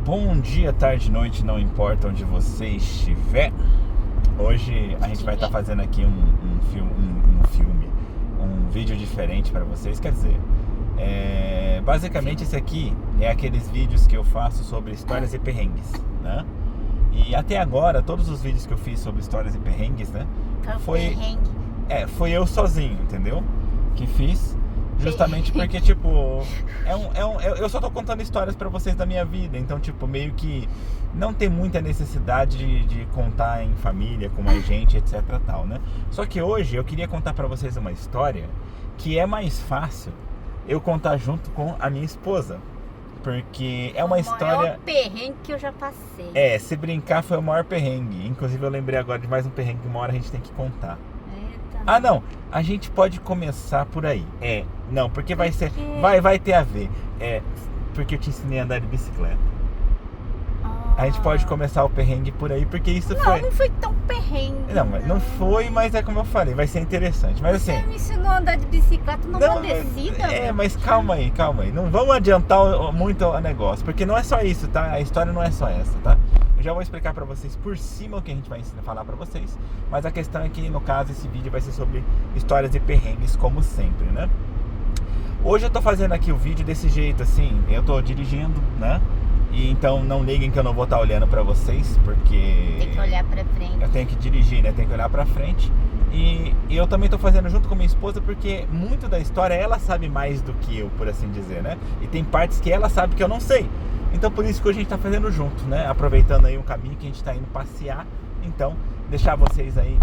Bom dia, tarde, noite, não importa onde você estiver. Hoje a gente vai estar fazendo aqui um vídeo diferente para vocês. Quer dizer, basicamente esse aqui é aqueles vídeos que eu faço sobre histórias e perrengues, né? E até agora, todos os vídeos que eu fiz sobre histórias e perrengues, né? Foi eu sozinho, entendeu? Que fiz. Justamente porque, tipo, eu só tô contando histórias pra vocês da minha vida. Então, tipo, meio que não tem muita necessidade de contar em família, com mais gente, etc tal, né? Só que hoje eu queria contar pra vocês uma história que é mais fácil eu contar junto com a minha esposa. Porque é uma história... O maior perrengue que eu já passei. Se brincar foi o maior perrengue. Inclusive eu lembrei agora de mais um perrengue que uma hora a gente tem que contar. Ah, não, a gente pode começar por aí. Não, porque vai ser, vai ter a ver. Porque eu te ensinei a andar de bicicleta. A gente pode começar o perrengue por aí, porque isso não foi tão perrengue. Não foi, mas é como eu falei, vai ser interessante. Mas Você assim, me ensinou a andar de bicicleta numa descida. Mas calma aí. Não vamos adiantar muito o negócio, porque não é só isso, tá? A história não é só essa, tá? Eu já vou explicar pra vocês por cima o que a gente vai falar pra vocês. Mas a questão é que, no caso, esse vídeo vai ser sobre histórias e perrengues, como sempre, né? Hoje eu tô fazendo aqui o vídeo desse jeito, assim. Eu tô dirigindo, né? E então não liguem que eu não vou estar olhando pra vocês, porque... Tem que olhar pra frente. Eu tenho que dirigir, né? Tem que olhar pra frente. E eu também tô fazendo junto com minha esposa, porque muito da história ela sabe mais do que eu, por assim dizer, né? E tem partes que ela sabe que eu não sei. Então por isso que a gente tá fazendo junto, né? Aproveitando aí um caminho que a gente tá indo passear. Então, deixar vocês aí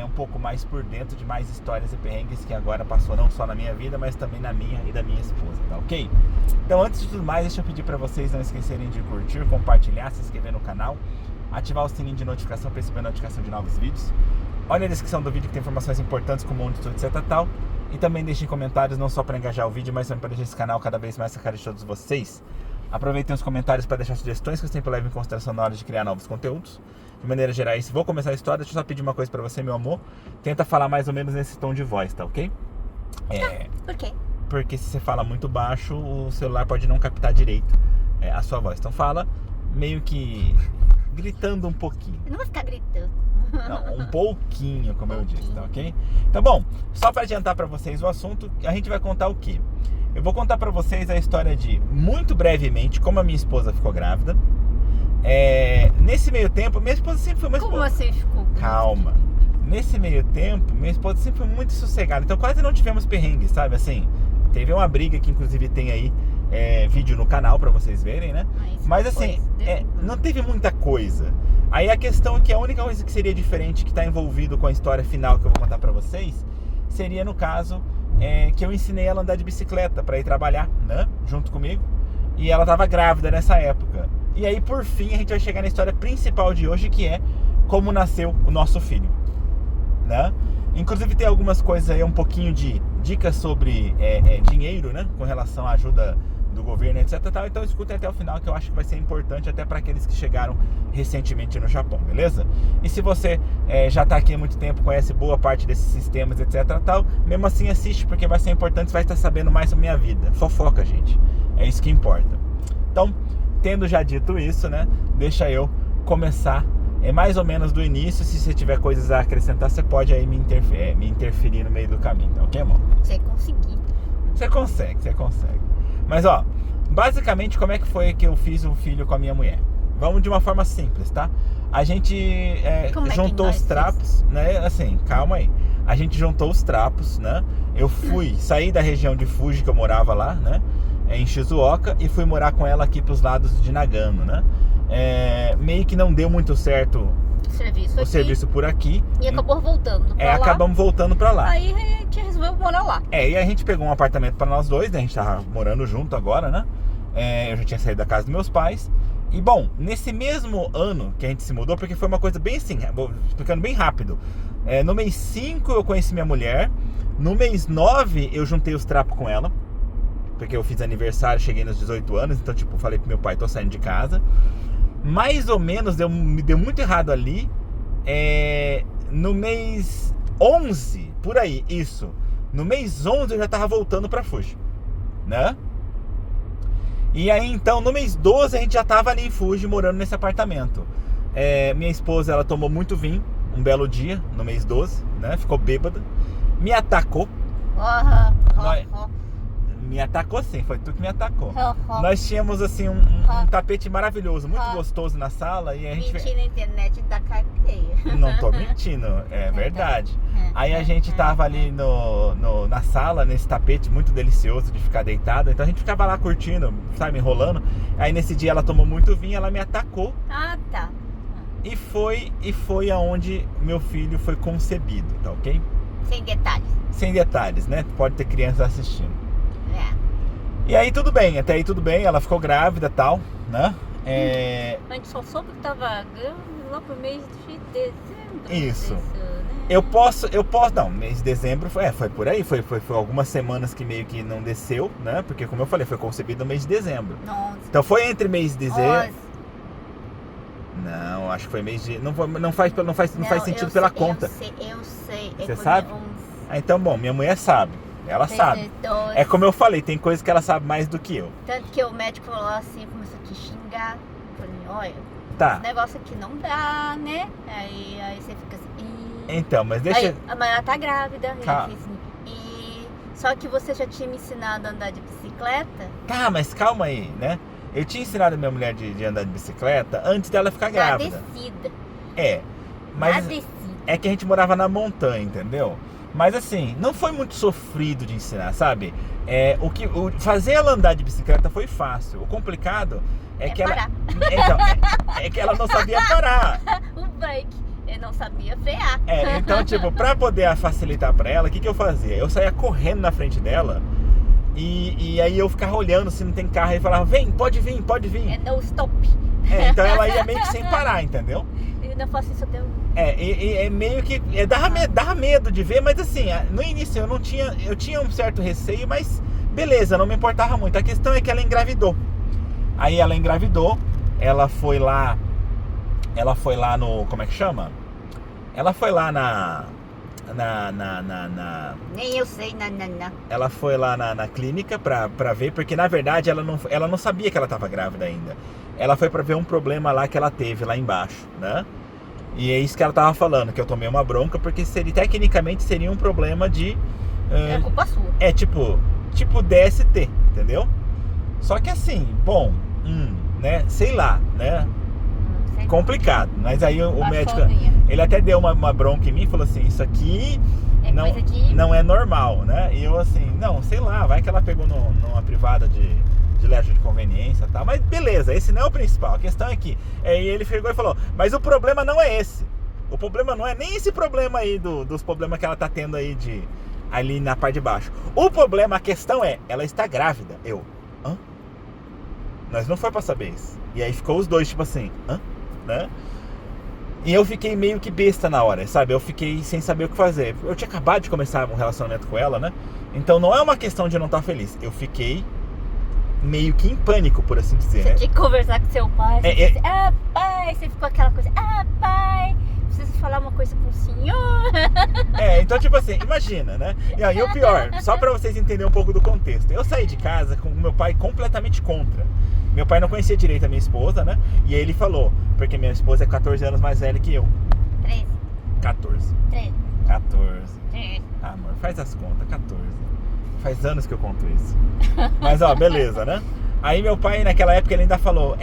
um pouco mais por dentro de mais histórias e perrengues que agora passou não só na minha vida, mas também na minha e da minha esposa, tá ok? Então, antes de tudo mais, deixa eu pedir pra vocês não esquecerem de curtir, compartilhar, se inscrever no canal, ativar o sininho de notificação para receber a notificação de novos vídeos. Olha a descrição do vídeo que tem informações importantes como onde, tudo, etc tal. E também deixem comentários não só para engajar o vídeo, mas também para deixar esse canal cada vez mais na cara de todos vocês. Aproveitem os comentários para deixar sugestões que eu sempre levo em consideração na hora de criar novos conteúdos. De maneira geral, se vou começar a história, deixa eu só pedir uma coisa para você, meu amor. Tenta falar mais ou menos nesse tom de voz, tá ok? Por quê? Porque se você fala muito baixo, o celular pode não captar direito a sua voz. Então fala meio que gritando um pouquinho. Eu não vou ficar gritando. Não, um pouquinho, como eu disse, tá ok? Então, bom, só para adiantar para vocês o assunto, a gente vai contar o quê? Eu vou contar para vocês a história de, muito brevemente, como a minha esposa ficou grávida. Nesse meio tempo, minha esposa sempre foi uma esposa... Como você ficou? Calma. Nesse meio tempo, minha esposa sempre foi muito sossegada. Então quase não tivemos perrengues, sabe? Assim, teve uma briga que inclusive tem aí vídeo no canal pra vocês verem, né? Mas assim, não teve muita coisa. Aí a questão é que a única coisa que seria diferente, que tá envolvido com a história final que eu vou contar pra vocês, seria no caso que eu ensinei ela a andar de bicicleta pra ir trabalhar, né? Junto comigo. E ela tava grávida nessa época. E aí, por fim, a gente vai chegar na história principal de hoje, que é como nasceu o nosso filho, né? Inclusive tem algumas coisas aí, um pouquinho de dicas sobre dinheiro, né? Com relação à ajuda do governo, etc. Tal. Então escutem até o final, que eu acho que vai ser importante até para aqueles que chegaram recentemente no Japão, beleza? E se você já tá aqui há muito tempo, conhece boa parte desses sistemas, etc. Tal, mesmo assim assiste, porque vai ser importante, você vai estar sabendo mais sobre a minha vida. Fofoca, gente. É isso que importa. Então, tendo já dito isso, né? Deixa eu começar mais ou menos do início. Se você tiver coisas a acrescentar, você pode aí me interferir no meio do caminho, tá ok, amor? Você conseguir. Você consegue. Mas ó, basicamente como é que foi que eu fiz um filho com a minha mulher? Vamos de uma forma simples, tá? A gente juntou os trapos, né? Assim, calma aí. A gente juntou os trapos, né? Eu saí da região de Fuji, que eu morava lá, né? Em Shizuoka, e fui morar com ela aqui pros lados de Nagano, né? Meio que não deu muito certo o serviço por aqui. E acabou voltando pra lá. Acabamos voltando pra lá. Aí a gente resolveu morar lá. E a gente pegou um apartamento pra nós dois, né? A gente tava morando junto agora, né? Eu já tinha saído da casa dos meus pais. E bom, nesse mesmo ano que a gente se mudou, porque foi uma coisa bem assim, vou explicando bem rápido. No mês 5 eu conheci minha mulher. No mês 9 eu juntei os trapos com ela, porque eu fiz aniversário, cheguei nos 18 anos. Então tipo, falei pro meu pai, tô saindo de casa. Mais ou menos, me deu muito errado ali. No mês 11, por aí, isso. No mês 11 eu já tava voltando pra Fuji, né? E aí, então, no mês 12, a gente já tava ali em Fuji, morando nesse apartamento. Minha esposa, ela tomou muito vinho, um belo dia, no mês 12, né? Ficou bêbada. Me atacou. Me atacou sim, foi tu que me atacou. Nós tínhamos, assim, um tapete maravilhoso, muito gostoso na sala. E a gente... Mentir na internet da cadeia. Não tô mentindo, é verdade. Aí a gente tava ali na sala, nesse tapete muito delicioso de ficar deitado. Então a gente ficava lá curtindo, sabe, enrolando. Aí nesse dia ela tomou muito vinho, ela me atacou. Ah, tá. E foi aonde meu filho foi concebido, tá ok? Sem detalhes. Sem detalhes, né? Pode ter crianças assistindo. E aí tudo bem, até aí tudo bem, ela ficou grávida e tal, né? A gente só soube que tava grávida lá pro mês de dezembro. Isso. Né? Eu posso, não, mês de dezembro foi por aí, foi algumas semanas que meio que não desceu, né? Porque como eu falei, foi concebido no mês de dezembro. Nossa. Então foi entre mês de dezembro. Nossa. Não, acho que foi mês de. Não faz sentido pela conta. Eu sei. Você sabe? Então, bom, minha mulher sabe. Ela sabe. É como eu falei, tem coisas que ela sabe mais do que eu. Tanto que o médico falou assim, começou a te xingar. Falei, olha, tá. Esse negócio aqui não dá, né? Aí você fica assim. Então, mas deixa. Aí, a Maior tá grávida. Calma. Assim, só que você já tinha me ensinado a andar de bicicleta. Tá, mas calma aí, né? Eu tinha ensinado a minha mulher de andar de bicicleta antes dela ficar grávida. Na descida. Mas na descida. É que a gente morava na montanha, entendeu? Mas assim, não foi muito sofrido de ensinar, sabe? Fazer ela andar de bicicleta foi fácil. O complicado é que parar. É que ela não sabia parar. O break, eu não sabia frear. Então, tipo, pra poder facilitar pra ela, o que eu fazia? Eu saía correndo na frente dela e aí eu ficava olhando se não tem carro e falava, vem, pode vir. No stop. Então ela ia meio que sem parar, entendeu? Eu não faço isso até hoje. Meio que dava medo de ver, mas assim, no início eu tinha um certo receio, mas beleza, não me importava muito. A questão é que ela engravidou. Aí ela engravidou, ela foi lá no, como é que chama? Ela foi lá na Nem eu sei, Ela foi lá na clínica pra ver, porque na verdade ela não sabia que ela estava grávida ainda. Ela foi pra ver um problema lá que ela teve lá embaixo, né? E é isso que ela tava falando, que eu tomei uma bronca, porque tecnicamente seria um problema de... É culpa sua. Tipo DST, entendeu? Só que assim, bom, né? Sei lá, né? Complicado. Mas aí o médico, ele até deu uma bronca em mim e falou assim, isso aqui não é normal, né? E eu assim, não, sei lá, vai que ela pegou numa privada de letra de conveniência e tal, mas beleza, esse não é o principal, a questão é que ele chegou e falou, mas o problema não é esse, o problema não é nem esse problema aí dos problemas que ela tá tendo aí ali na parte de baixo, o problema, a questão é, ela está grávida. Nós não foi pra saber isso, e aí ficou os dois tipo assim, né? E eu fiquei meio que besta na hora, sabe? Eu fiquei sem saber o que fazer. Eu tinha acabado de começar um relacionamento com ela, né? Então não é uma questão de eu não estar feliz. Eu fiquei meio que em pânico, por assim dizer. Você tinha que conversar com seu pai. Você disse, pai, você ficou aquela coisa, pai, preciso falar uma coisa com o senhor. Então tipo assim, imagina, né? E aí o pior, só pra vocês entenderem um pouco do contexto. Eu saí de casa com o meu pai completamente contra. Meu pai não conhecia direito a minha esposa, né? E aí ele falou, porque minha esposa é 14 anos mais velha que eu. 13. 14. 13. 14. 13. Amor, faz as contas, 14. Faz anos que eu conto isso. Mas ó, beleza, né? Aí meu pai naquela época ele ainda falou,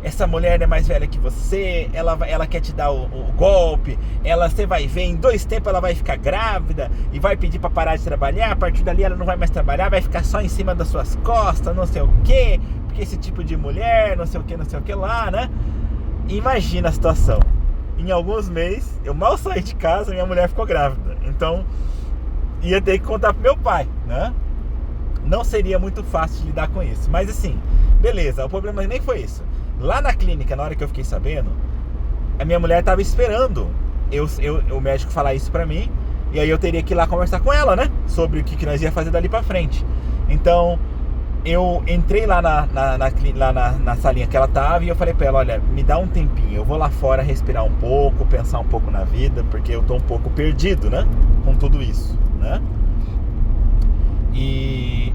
essa mulher é mais velha que você, ela quer te dar o golpe, você vai ver, em 2 tempos ela vai ficar grávida e vai pedir pra parar de trabalhar, a partir dali ela não vai mais trabalhar, vai ficar só em cima das suas costas, não sei o quê, porque esse tipo de mulher, não sei o que lá, né? Imagina a situação. Em alguns meses, eu mal saí de casa, minha mulher ficou grávida, então ia ter que contar pro meu pai, né? Não seria muito fácil de lidar com isso. Mas assim, beleza, o problema nem foi isso. Lá na clínica, na hora que eu fiquei sabendo, a minha mulher tava esperando o médico falar isso pra mim. E aí eu teria que ir lá conversar com ela, né? Sobre o que nós ia fazer dali pra frente. Então, eu entrei lá na salinha que ela tava e eu falei pra ela, olha, me dá um tempinho. Eu vou lá fora respirar um pouco, pensar um pouco na vida, porque eu tô um pouco perdido, né? Com tudo isso, né? E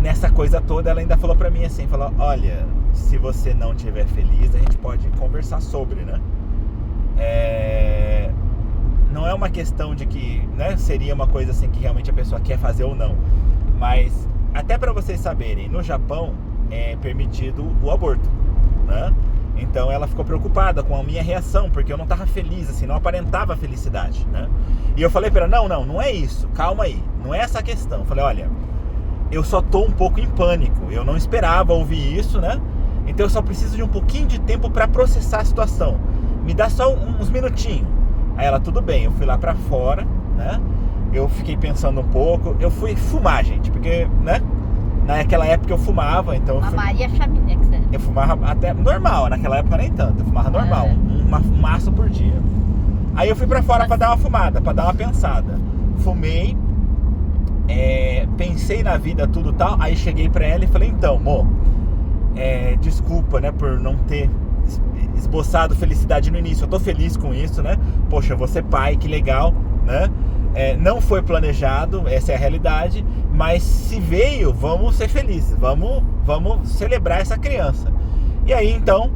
nessa coisa toda, ela ainda falou pra mim assim, falou, olha, se você não estiver feliz, a gente pode conversar sobre, né? Não é uma questão de que, né, seria uma coisa assim que realmente a pessoa quer fazer ou não. Mas, até pra vocês saberem, no Japão é permitido o aborto, né? Então ela ficou preocupada com a minha reação, porque eu não tava feliz, assim, não aparentava felicidade, né? E eu falei pra ela, não é isso, calma aí, não é essa a questão. Eu falei, olha, eu só tô um pouco em pânico, eu não esperava ouvir isso, né? Então eu só preciso de um pouquinho de tempo pra processar a situação. Me dá só uns minutinhos. Aí ela, tudo bem, eu fui lá pra fora, né? Eu fiquei pensando um pouco, eu fui fumar, gente, porque, né? Naquela época eu fumava, então... A Maria Chaminé, que você... Eu fumava até normal, naquela época nem tanto, eu fumava normal, um maço por dia. Aí eu fui pra fora pra dar uma fumada, pra dar uma pensada. Fumei, pensei na vida, tudo tal, aí cheguei pra ela e falei, então, amor, desculpa, né, por não ter esboçado felicidade no início, eu tô feliz com isso, né? Poxa, eu vou ser pai, que legal, né? Não foi planejado, essa é a realidade, mas se veio, vamos ser felizes, vamos celebrar essa criança. E aí então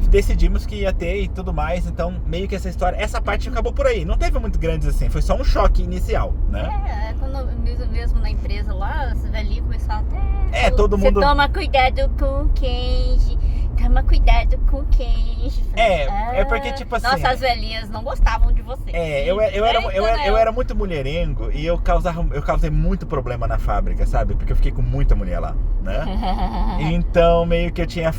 decidimos que ia ter e tudo mais, então meio que essa parte acabou por aí, não teve muito grandes assim, foi só um choque inicial, né? Quando mesmo na empresa lá, as velhinhas começaram até... todo mundo... Você toma cuidado com o queijo, toma cuidado com o queijo. Porque tipo assim... Nossa, as velhinhas não gostavam de você. Eu era muito mulherengo e eu causei muito problema na fábrica, sabe? Porque eu fiquei com muita mulher lá, né? Então meio que eu tinha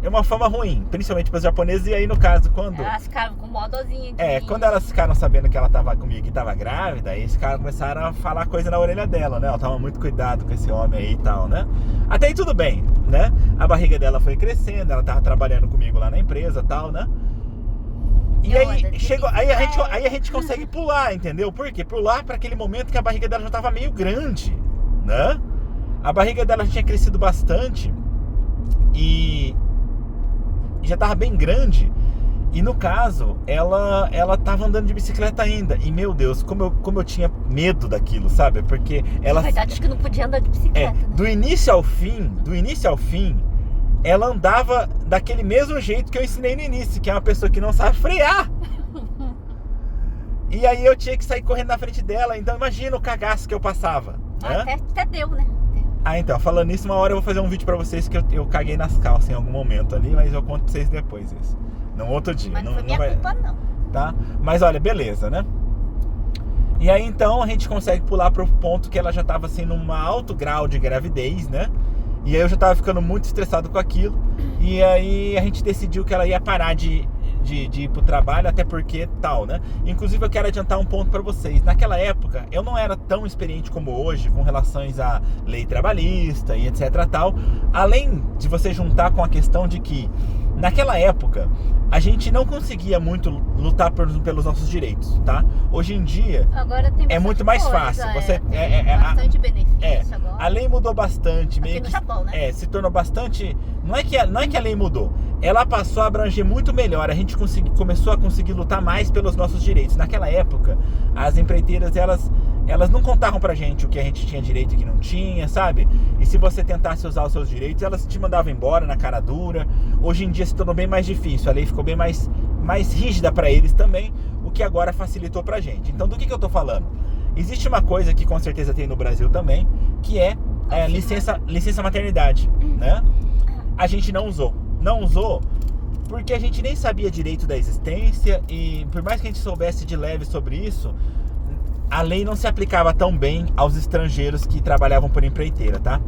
uma fama ruim, principalmente para os japoneses. E aí no caso, quando... Elas ficaram com modozinha de... quando elas ficaram sabendo que ela tava comigo e tava grávida, aí esses caras começaram a falar coisa na orelha dela, né? Ela toma muito cuidado com esse homem aí e tal, né? Até aí tudo bem, né? A barriga dela foi crescendo, ela tava trabalhando comigo lá na empresa e tal, né? E aí chegou, aí a gente consegue pular, entendeu? Por quê? Pular para aquele momento que a barriga dela já tava meio grande, né? A barriga dela já tinha crescido bastante e já tava bem grande. E no caso, ela tava andando de bicicleta ainda. E meu Deus, como eu tinha medo daquilo, sabe? Porque ela... Na verdade, acho que não podia andar de bicicleta, né? Do início ao fim, ela andava daquele mesmo jeito que eu ensinei no início, que é uma pessoa que não sabe frear. E aí eu tinha que sair correndo na frente dela. Então imagina o cagaço que eu passava, né? Até deu, né? Então, falando nisso, uma hora eu vou fazer um vídeo pra vocês que eu caguei nas calças em algum momento ali, mas eu conto pra vocês depois isso. Num outro dia. Mas não foi minha culpa, não. Tá? Mas olha, beleza, né? E aí então a gente consegue pular pro ponto que ela já tava assim num alto grau de gravidez, né? E aí eu já tava ficando muito estressado com aquilo. E aí a gente decidiu que ela ia parar de ir pro trabalho, até porque tal, né? Inclusive eu quero adiantar um ponto pra vocês. Naquela época eu não era tão experiente como hoje com relações à lei trabalhista e etc tal. Além de você juntar com a questão de que naquela época a gente não conseguia muito lutar pelos nossos direitos, tá? Hoje em dia agora tem é muito mais fácil. Você bastante benefício agora. A lei mudou bastante, meio no Japão, né? Se tornou bastante. Não é que a lei mudou, ela passou a abranger muito melhor. A gente começou a conseguir lutar mais pelos nossos direitos. Naquela época, as empreiteiras elas não contavam pra gente o que a gente tinha direito e o que não tinha, sabe? E se você tentasse usar os seus direitos, elas te mandavam embora na cara dura. Hoje em dia se tornou bem mais difícil, a lei ficou bem mais rígida pra eles também, o que agora facilitou pra gente. Então do que eu tô falando? Existe uma coisa que com certeza tem no Brasil também, que é licença maternidade, né? A gente não usou porque a gente nem sabia direito da existência e por mais que a gente soubesse de leve sobre isso, a lei não se aplicava tão bem aos estrangeiros que trabalhavam por empreiteira, tá?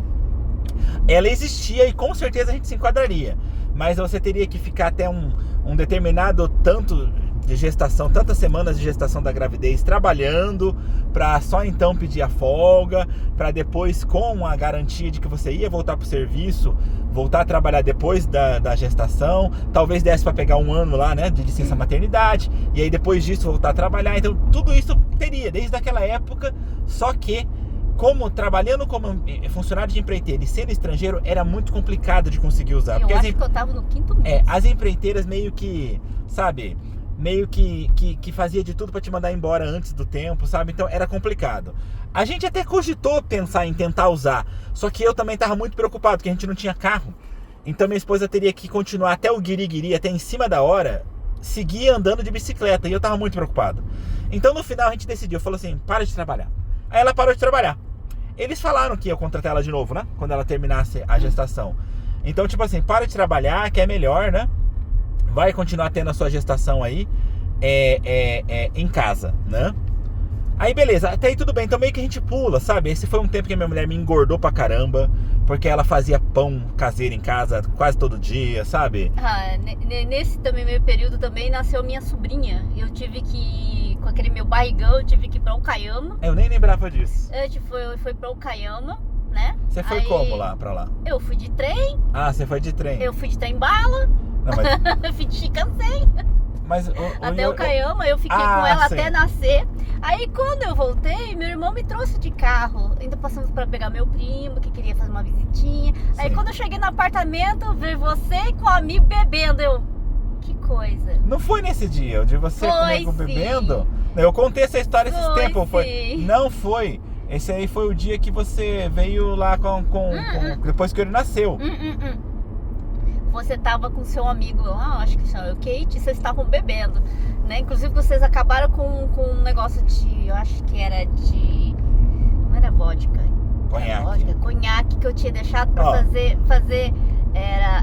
Ela existia e com certeza a gente se enquadraria, mas você teria que ficar até um determinado tanto de gestação, tantas semanas de gestação da gravidez trabalhando, para só então pedir a folga, para depois com a garantia de que você ia voltar para o serviço, voltar a trabalhar depois da gestação, talvez desse para pegar um ano lá, né, de licença maternidade, e aí depois disso voltar a trabalhar. Então tudo isso teria desde aquela época, só que trabalhando como funcionário de empreiteira e sendo estrangeiro, era muito complicado de conseguir usar. Eu acho que eu tava no 5º mês. As empreiteiras meio que, sabe, meio que fazia de tudo pra te mandar embora antes do tempo, sabe? Então era complicado. A gente até cogitou pensar em tentar usar, só que eu também tava muito preocupado, porque a gente não tinha carro. Então minha esposa teria que continuar até o guiri-guiri, até em cima da hora, seguir andando de bicicleta, e eu tava muito preocupado. Então no final a gente decidiu, falou assim, para de trabalhar. Aí ela parou de trabalhar. Eles falaram que ia contratar ela de novo, né? Quando ela terminasse a gestação. Então, tipo assim, para de trabalhar, que é melhor, né? Vai continuar tendo a sua gestação aí em casa, né? Aí beleza, até aí tudo bem, então meio que a gente pula, sabe? Esse foi um tempo que a minha mulher me engordou pra caramba, porque ela fazia pão caseiro em casa quase todo dia, sabe? Nesse também meio período também nasceu minha sobrinha. Eu tive que, com aquele meu barrigão, eu tive que ir pra Okayama. Eu nem lembrava disso. A gente foi pra Okayama, né? Você foi como lá, pra lá? Eu fui de trem. Ah, você foi de trem. Eu fui de trem bala. Não, mas... Eu fui de Shinkansen. Mas até Okayama, eu fiquei com ela até nascer. Aí quando eu voltei, meu irmão me trouxe de carro. Ainda passamos pra pegar meu primo, que queria fazer uma visitinha. Sim. Aí quando eu cheguei no apartamento, eu vi você com o amigo bebendo. Eu, que coisa. Não foi nesse dia, o de você comigo bebendo? Eu contei essa história esses tempos. Não foi. Esse aí foi o dia que você veio lá depois que ele nasceu. Você tava com seu amigo, acho que chama o Kate, vocês estavam bebendo, né? Inclusive vocês acabaram com um negócio de, eu acho que era de, não era vodka, conhaque que eu tinha deixado pra fazer,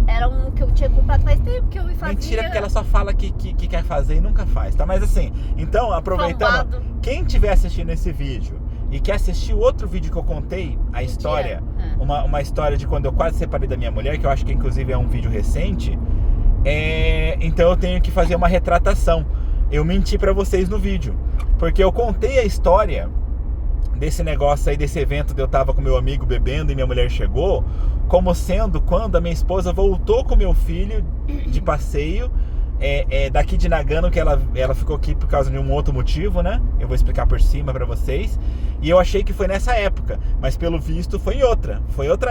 era um que eu tinha comprado faz tempo que eu fazia. Mentira, porque ela só fala que quer fazer e nunca faz, tá? Mas assim, então aproveitando, quem estiver assistindo esse vídeo e quer assistir o outro vídeo que eu contei, a história, uma história de quando eu quase separei da minha mulher, que eu acho que inclusive é um vídeo recente, então eu tenho que fazer uma retratação. Eu menti pra vocês no vídeo, porque eu contei a história desse negócio aí, desse evento de eu tava com meu amigo bebendo e minha mulher chegou, como sendo quando a minha esposa voltou com meu filho de passeio, daqui de Nagano, que ela ficou aqui por causa de um outro motivo, né? Eu vou explicar por cima pra vocês. E eu achei que foi nessa época, mas pelo visto foi outra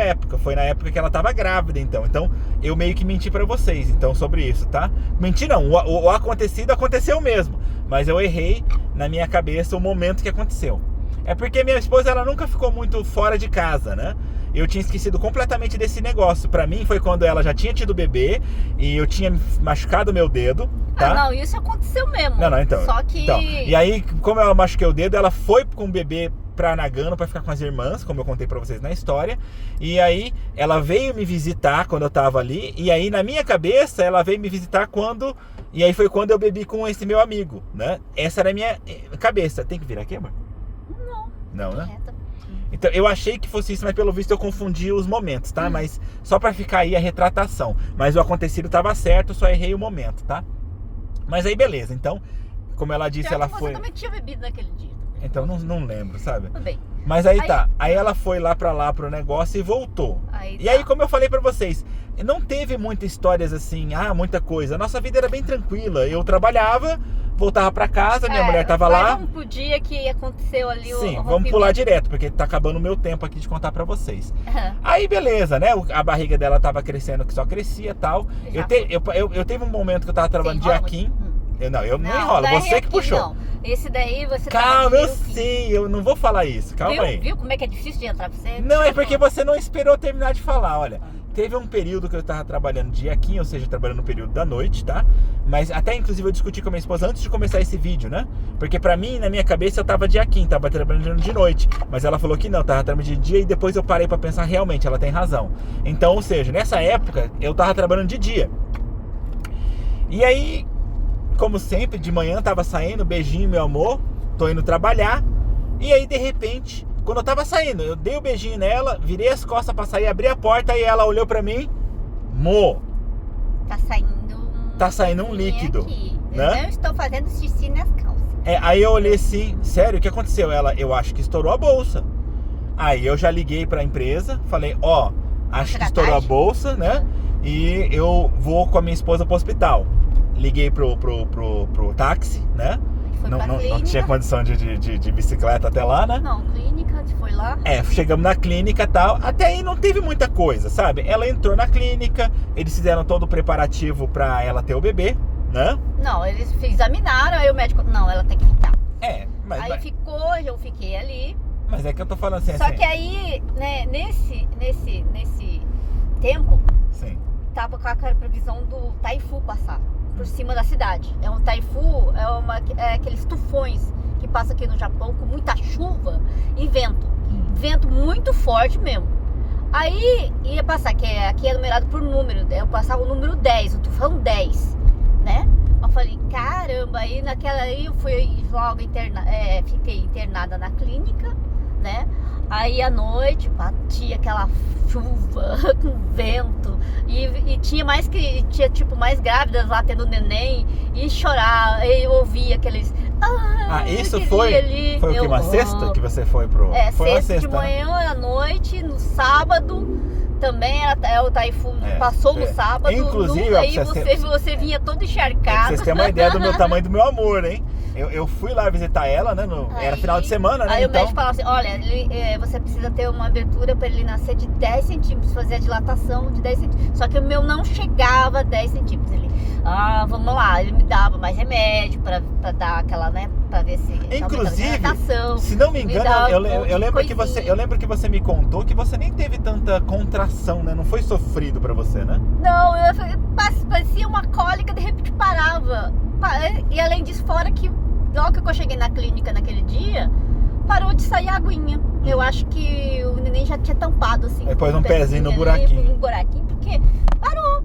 época. Foi na época que ela tava grávida, então. Então eu meio que menti pra vocês, então, sobre isso, tá? Menti não, o acontecido aconteceu mesmo, mas eu errei na minha cabeça o momento que aconteceu. É porque minha esposa, ela nunca ficou muito fora de casa, né? Eu tinha esquecido completamente desse negócio. Pra mim foi quando ela já tinha tido bebê e eu tinha machucado meu dedo, tá? Não, isso aconteceu mesmo. Não, então. Só que... Então, e aí, como eu machuquei o dedo, ela foi com o bebê pra Nagano pra ficar com as irmãs, como eu contei pra vocês na história. E aí, ela veio me visitar quando eu tava ali. E aí, na minha cabeça, ela veio me visitar quando... E aí foi quando eu bebi com esse meu amigo, né? Essa era a minha cabeça. Tem que virar aqui, amor? Não, né? Então, eu achei que fosse isso, mas pelo visto eu confundi os momentos, tá? Mas só pra ficar aí a retratação. Mas o acontecido tava certo, só errei o momento, tá? Mas aí beleza, então, como ela disse, ela foi... Você também tinha bebido naquele dia. Então, não lembro, sabe? Tudo bem. Mas aí tá, aí ela foi lá pro negócio e voltou. E aí, como eu falei pra vocês, não teve muitas histórias assim, muita coisa. A nossa vida era bem tranquila. Eu trabalhava, voltava pra casa, minha mulher tava lá. Vamos pro dia que aconteceu ali Sim, vamos pular direto, porque tá acabando o meu tempo aqui de contar pra vocês. Aí beleza, né? A barriga dela tava crescendo, que só crescia e tal. Eu teve um momento que eu tava trabalhando de Akin. Eu não enrolo, você que puxou. Não. Esse daí você Calma, eu sei, eu não vou falar isso, calma aí. Viu como é que é difícil de entrar pra você? Não, é porque você não esperou terminar de falar, olha. Teve um período que eu tava trabalhando de Akin, ou seja, trabalhando no período da noite, tá? Mas até inclusive eu discuti com a minha esposa antes de começar esse vídeo, né? Porque pra mim, na minha cabeça, eu tava de Akin, tava trabalhando de noite. Mas ela falou que não, tava trabalhando de dia e depois eu parei pra pensar, realmente, ela tem razão. Então, ou seja, nessa época, eu tava trabalhando de dia. E aí, como sempre, de manhã tava saindo, beijinho, meu amor, tô indo trabalhar. E aí, de repente, quando eu tava saindo, eu dei o beijinho nela, virei as costas pra sair, abri a porta e ela olhou pra mim, tá saindo um líquido, aqui. Né? Eu estou fazendo xixi nas calças. Aí eu olhei assim, sério, o que aconteceu? Ela, eu acho que estourou a bolsa. Aí eu já liguei pra empresa, falei, acho que estourou a bolsa, né? E eu vou com a minha esposa pro hospital. Liguei pro táxi, né? Não tinha condição de bicicleta até lá, né? Não, clínica, foi lá. Chegamos na clínica e tal. Até aí não teve muita coisa, sabe? Ela entrou na clínica, eles fizeram todo o preparativo pra ela ter o bebê, né? Não, eles examinaram, aí o médico, não, ela tem que ficar. Mas... Aí ficou, eu fiquei ali. Mas é que eu tô falando assim... Só que aí, né, nesse tempo, Sim. tava com a previsão do taifu passar por cima da cidade. É um taifu, é aqueles tufões que passa aqui no Japão com muita chuva e vento. Vento muito forte mesmo. Aí ia passar, que aqui é numerado por número, eu passava o número 10, o tufão 10, né? Eu falei, caramba, aí eu fui logo fiquei internada na clínica, né? Aí à noite batia aquela chuva com vento e tinha mais grávidas lá tendo neném e chorar, e eu ouvia aqueles isso foi o que, uma sexta que você foi pro... Foi sexta de manhã, né? À noite, no sábado também o taifu passou no sábado. Inclusive, aí você vinha todo encharcado. Vocês têm uma ideia do meu tamanho do meu amor, hein? Eu fui lá visitar ela, né? Era final de semana, né? Aí então... o médico falou assim, olha, você precisa ter uma abertura para ele nascer de 10 centímetros, fazer a dilatação de 10 centímetros. Só que o meu não chegava a 10 centímetros. Ele, vamos lá, ele me dava mais remédio para dar aquela, né? Para ver se... Inclusive, se não me engano, eu lembro que você me contou que você nem teve tanta contração, né? Não foi sofrido para você, né? Não, parecia uma cólica, de repente parava. E além disso, fora que logo que eu cheguei na clínica naquele dia, parou de sair a aguinha. Eu acho que o neném já tinha tampado, assim. Depois um pezinho no buraquinho. Um buraquinho, porque parou.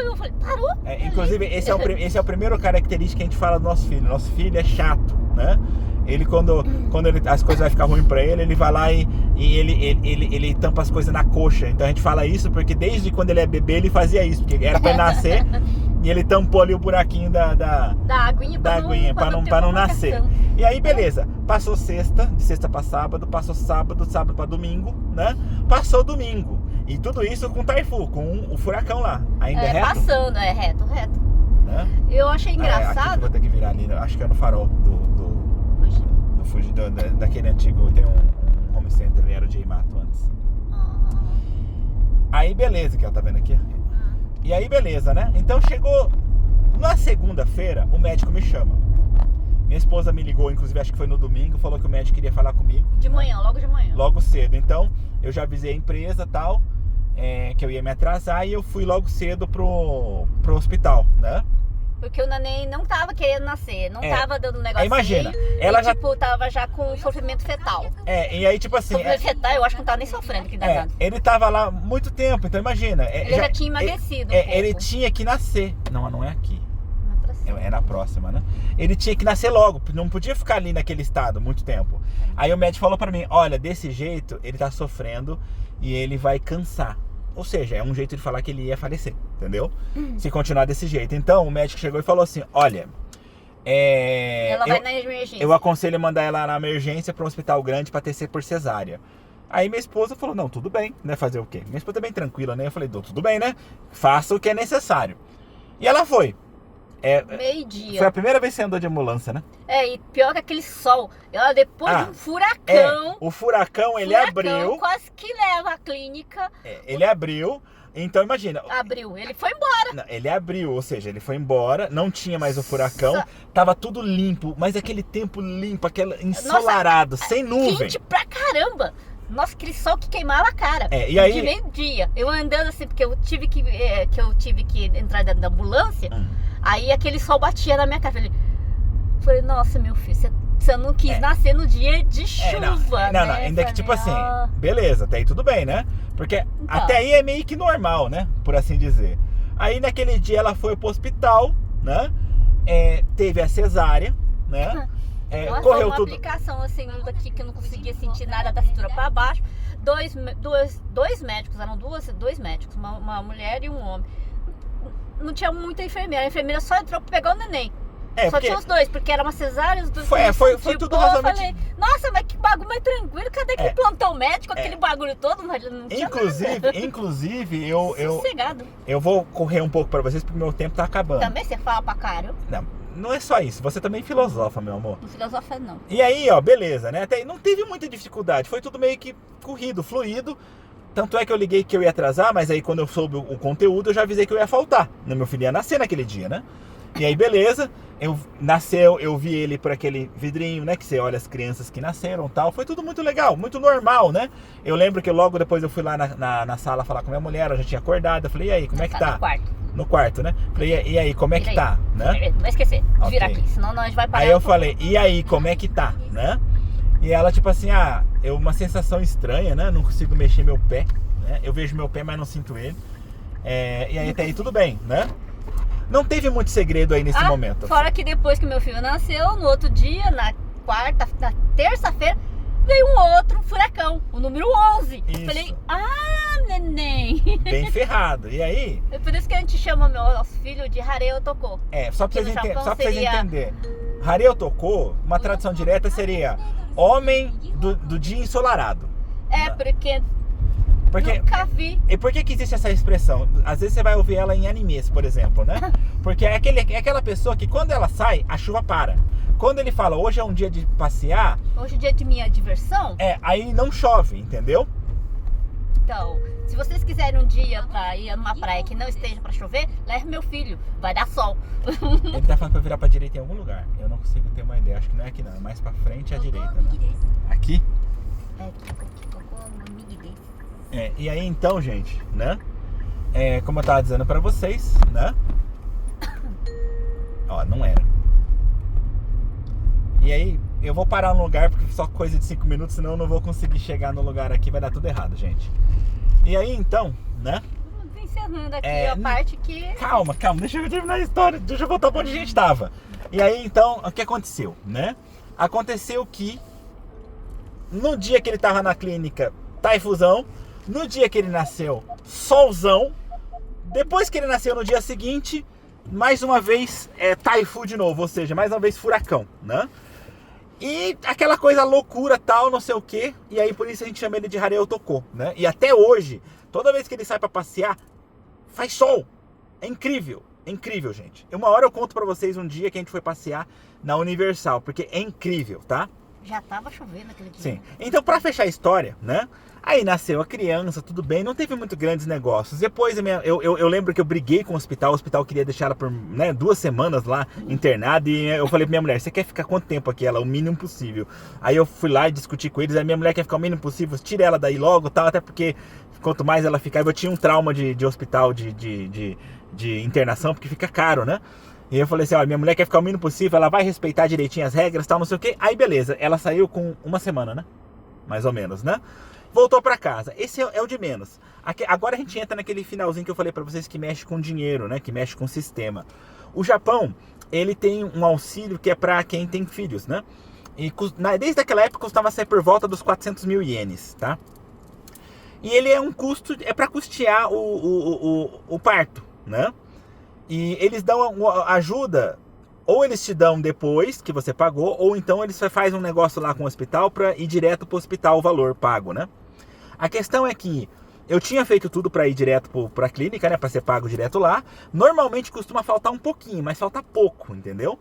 Eu falei, parou? Inclusive, esse é o primeiro característica que a gente fala do nosso filho. Nosso filho é chato, né? Ele, quando as coisas vão ficar ruim pra ele vai lá e ele tampa as coisas na coxa. Então a gente fala isso porque desde quando ele é bebê ele fazia isso, porque era pra ele nascer e ele tampou ali o buraquinho da aguinha pra não nascer. E aí beleza, passou sexta, de sexta pra sábado, passou sábado pra domingo, né? Passou domingo. E tudo isso com taifu, com o furacão lá. Ainda é reto? Passando, reto. Né? Eu achei engraçado. Aqui eu vou ter que virar ali, acho que é no farol daquele antigo, tem um home center ali, era o J-Mato antes. Aí beleza, que ela tá vendo aqui. E aí beleza, né? Então chegou na segunda-feira, o médico me chama. Minha esposa me ligou, inclusive acho que foi no domingo, falou que o médico queria falar comigo. De manhã, logo de manhã. Logo cedo. Então eu já avisei a empresa e tal, que eu ia me atrasar, e eu fui logo cedo pro hospital, né? Porque o neném não tava querendo nascer, não tava dando negócio. Imagina, ela já tava já com sofrimento fetal. E aí tipo assim... Sofrimento fetal, eu acho que não tava nem sofrendo que dá. Ele tava lá muito tempo, então imagina. Ele já tinha emagrecido ele tinha que nascer. Não é aqui. É na próxima, né? Ele tinha que nascer logo, não podia ficar ali naquele estado muito tempo. Aí o médico falou pra mim, olha, desse jeito ele tá sofrendo e ele vai cansar. Ou seja, é um jeito de falar que ele ia falecer, entendeu? Se continuar desse jeito. Então o médico chegou e falou assim, olha, ela vai na emergência. Eu aconselho mandar ela na emergência para um hospital grande para tecer por cesárea. Aí minha esposa falou, não, tudo bem, né? Fazer o quê? Minha esposa é bem tranquila, né? Eu falei, tudo bem, né? Faça o que é necessário. E ela foi. Meio-dia. Foi a primeira vez que você andou de ambulância, né? E pior que aquele sol. Ela depois de um furacão. O furacão, ele abriu. Quase que leva a clínica. Ele abriu. Então imagina. Abriu, ele foi embora. Não, ele abriu, ou seja, ele foi embora, não tinha mais o furacão, tava tudo limpo, mas aquele tempo limpo, aquele ensolarado, sem nuvem. Quente pra caramba. Nossa, aquele sol que queimava a cara. E aí... De meio-dia. Eu andando assim, porque eu tive que entrar dentro da ambulância. Aí aquele sol batia na minha cara. Falei, nossa, meu filho, você não quis nascer no dia de chuva, não, né? Ainda que tipo assim, beleza, até aí tudo bem, né? Porque até aí é meio que normal, né? Por assim dizer. Aí naquele dia ela foi pro hospital, né? Teve a cesárea, né? Correu uma tudo. aplicação assim, daqui que eu não conseguia sentir nada da cintura pra baixo. Dois médicos, eram dois médicos, uma mulher e um homem. Não tinha muita enfermeira, a enfermeira só entrou pra pegar o neném. Só tinha os dois, porque era uma cesárea, os dois. Foi tudo razoavelmente. Eu falei, nossa, mas que bagulho mais tranquilo, cadê aquele plantão médico, aquele bagulho todo? Não tinha inclusive, sossegado. Eu vou correr um pouco pra vocês, porque meu tempo tá acabando. Também você fala pra caramba. Não é só isso, você também filosofa, meu amor. Não filosofa não. E aí, beleza, né? Até não teve muita dificuldade, foi tudo meio que corrido, fluido. Tanto é que eu liguei que eu ia atrasar, mas aí quando eu soube o conteúdo, eu já avisei que eu ia faltar. Meu filho ia nascer naquele dia, né? E aí, beleza. Eu vi ele por aquele vidrinho, né? Que você olha as crianças que nasceram e tal. Foi tudo muito legal, muito normal, né? Eu lembro que logo depois eu fui lá na sala falar com minha mulher, ela já tinha acordado. Eu falei, e aí, como é que tá? No quarto. No quarto, né? Falei, e aí, como é que tá? Né? Não vai esquecer, Ok. vira aqui, senão nós vai parar. Aí eu falei, e aí, como é que tá? Né? E ela, tipo assim, uma sensação estranha, né? Não consigo mexer meu pé, né? Eu vejo meu pé, mas não sinto ele. E aí até aí tudo bem, né? Não teve muito segredo aí nesse momento. Fora que depois que meu filho nasceu, no outro dia, na terça-feira, veio um outro furacão, o número 11. Isso. Falei, neném. Bem ferrado. E aí? É por isso que a gente chama nosso filho de Hareo Toko. Só pra vocês seria... entenderem. Hareo Toko, uma tradução direta seria homem do dia ensolarado. Porque nunca vi. E por que existe essa expressão? Às vezes você vai ouvir ela em animes, por exemplo, né? Porque é aquela pessoa que quando ela sai, a chuva para. Quando ele fala, hoje é um dia de passear... Hoje é dia de minha diversão? Aí não chove, entendeu? Então, se vocês quiserem um dia pra ir numa praia que não esteja pra chover, leve meu filho, vai dar sol. Ele tá falando pra virar pra direita em algum lugar. Eu não consigo ter uma ideia, acho que não é aqui não, é mais pra frente à direita, né? Aqui? E aí então, gente, né? Como eu tava dizendo pra vocês, né? Ó, não era. E aí, eu vou parar no lugar porque só coisa de 5 minutos, senão eu não vou conseguir chegar no lugar aqui, vai dar tudo errado, gente. E aí então, né? Encerrando aqui a parte que... Calma, deixa eu terminar a história, deixa eu voltar pra onde a gente tava. E aí então, o que aconteceu, né? Aconteceu que no dia que ele tava na clínica, taifuzão. No dia que ele nasceu, solzão. Depois que ele nasceu no dia seguinte, mais uma vez taifu de novo, ou seja, mais uma vez furacão, né? E aquela coisa loucura tal, não sei o que. E aí por isso a gente chama ele de Hareo Toko, né? E até hoje, toda vez que ele sai pra passear, faz sol. É incrível, gente. Uma hora eu conto pra vocês um dia que a gente foi passear na Universal, porque é incrível, tá? Já tava chovendo aquele dia. Sim. Então, pra fechar a história, né? Aí nasceu a criança, tudo bem, não teve muito grandes negócios. Depois eu lembro que eu briguei com o hospital queria deixar ela por 2 semanas lá internada. E eu falei pra minha mulher, você quer ficar quanto tempo aqui? Ela, o mínimo possível. Aí eu fui lá e discuti com eles, aí minha mulher quer ficar o mínimo possível, tira ela daí logo, tal, até porque quanto mais ela ficar, eu tinha um trauma de hospital, de internação, porque fica caro, né? E eu falei assim, olha, minha mulher quer ficar o mínimo possível, ela vai respeitar direitinho as regras, tal, não sei o que. Aí beleza, ela saiu com 1 semana, né? Mais ou menos, né? Voltou pra casa. Esse é o de menos. Agora a gente entra naquele finalzinho que eu falei pra vocês que mexe com dinheiro, né? Que mexe com o sistema. O Japão, ele tem um auxílio que é pra quem tem filhos, né? E desde aquela época custava ser por volta dos 400 mil ienes, tá? E ele é um custo, é pra custear o parto, né? E eles dão ajuda, ou eles te dão depois que você pagou, ou então eles fazem um negócio lá com o hospital pra ir direto pro hospital o valor pago, né? A questão é que eu tinha feito tudo pra ir direto pra clínica, né? Pra ser pago direto lá. Normalmente costuma faltar um pouquinho, mas falta pouco, entendeu?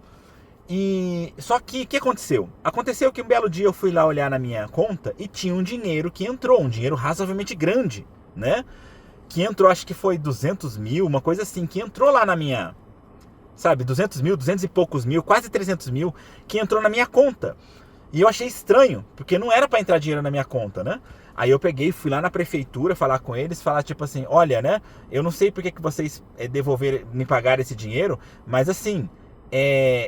E só que o que aconteceu? Aconteceu que um belo dia eu fui lá olhar na minha conta e tinha um dinheiro que entrou, um dinheiro razoavelmente grande, né? Que entrou, acho que foi 200 mil, uma coisa assim, que entrou lá na minha... Sabe, 200 mil, 200 e poucos mil, quase 300 mil, que entrou na minha conta. E eu achei estranho, porque não era pra entrar dinheiro na minha conta, né? Aí eu peguei, fui lá na prefeitura falar com eles, falar tipo assim, olha, né? Eu não sei porque que vocês me pagaram esse dinheiro, mas assim,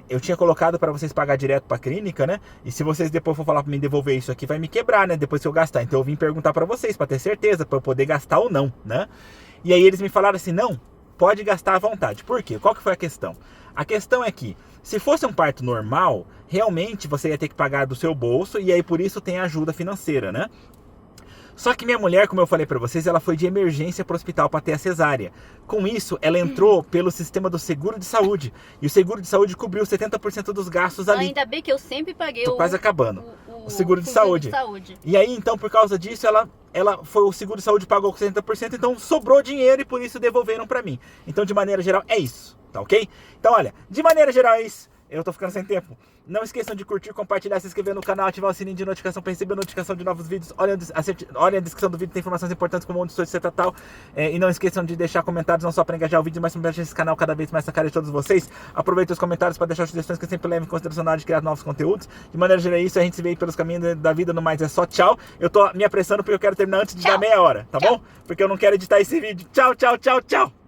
eu tinha colocado pra vocês pagar direto pra clínica, né? E se vocês depois for falar pra mim devolver isso aqui, vai me quebrar, né? Depois que eu gastar. Então eu vim perguntar pra vocês, pra ter certeza, pra eu poder gastar ou não, né? E aí eles me falaram assim, não, pode gastar à vontade. Por quê? Qual que foi a questão? A questão é que, se fosse um parto normal, realmente você ia ter que pagar do seu bolso, e aí por isso tem ajuda financeira, né? Só que minha mulher, como eu falei pra vocês, ela foi de emergência pro hospital pra ter a cesárea. Com isso, ela entrou pelo sistema do seguro de saúde. E o seguro de saúde cobriu 70% dos gastos ali. Ainda bem que eu sempre paguei Tô quase acabando. O seguro de saúde. E aí, então, por causa disso, o seguro de saúde pagou com 70%, então sobrou dinheiro e por isso devolveram pra mim. Então, de maneira geral, é isso, tá ok? Então, olha, de maneira geral é isso. Eu tô ficando sem tempo. Não esqueçam de curtir, compartilhar, se inscrever no canal, ativar o sininho de notificação para receber a notificação de novos vídeos. Olhem a descrição do vídeo, tem informações importantes como onde estou, etc. Tal. E não esqueçam de deixar comentários, não só para engajar o vídeo, mas para deixar esse canal cada vez mais na cara de todos vocês. Aproveitem os comentários para deixar sugestões que eu sempre levo em consideração na hora de criar novos conteúdos. De maneira geral é isso, a gente se vê aí pelos caminhos da vida, no mais é só tchau. Eu tô me apressando porque eu quero terminar antes de dar meia hora, tá bom? Porque eu não quero editar esse vídeo. Tchau, tchau, tchau, tchau!